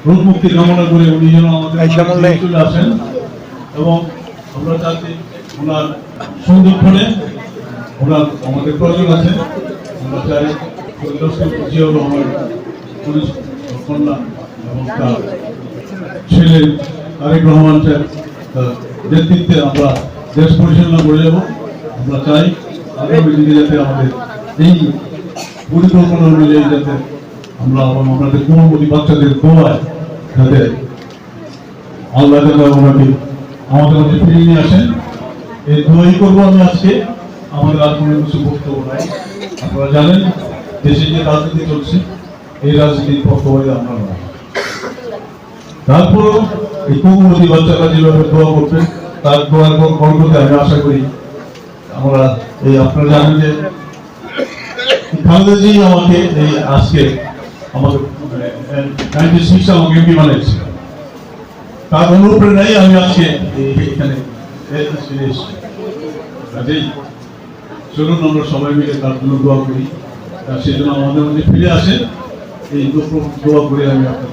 রোগ মুক্তি কামনা করে উনি যেন আমাদের চলে আসেন এবং আমরা চাচ্ছি ওনার সংরক্ষণে ওনার আমাদের প্রয়োজন আছে। আমরা চাই জিয়াউর রহমান কন্যা এবং তার ছেলে তারেক রহমান নেতৃত্বে আমরা দেশ পরিচালনা করে যাব। আমরা চাই আগামী দিনে যাতে আমাদের এই পরিকল্পনা অনুযায়ী যাতে আমরা আমাদের কোমলমতি বাচ্চাদের দোয়ায় যাতে আল্লাহ ওনাকে আমাদের মধ্যে ফিরিয়ে নিয়ে আসেন, এই দোয়াই করবো আমি আজকে। আমাদের আর কোনো কিছু বক্তব্য নাই। আপনারা জানেন দেশে যে রাজনীতি চলছে এই রাজনীতির পক্ষে আমরা নয়। তারপরও এই কোমলমতি বাচ্চারা যেভাবে দোয়া করবেন তার দোয়ার বরকতে আমি আশা করি আমরা এই আপনারা জানেন যে খালেদাজি আমাকে এই আজকে আমাকে 96 আমাকে এমপি বানিয়েছে। তার অনুপ্রেরণায় আমি আজকে এখানে চলুন আমরা সবাই মিলে তার জন্য দোয়া করি, সেই জন্য আমাদের মধ্যে ফিরে আসে এই দোয়া করে আমি আপনার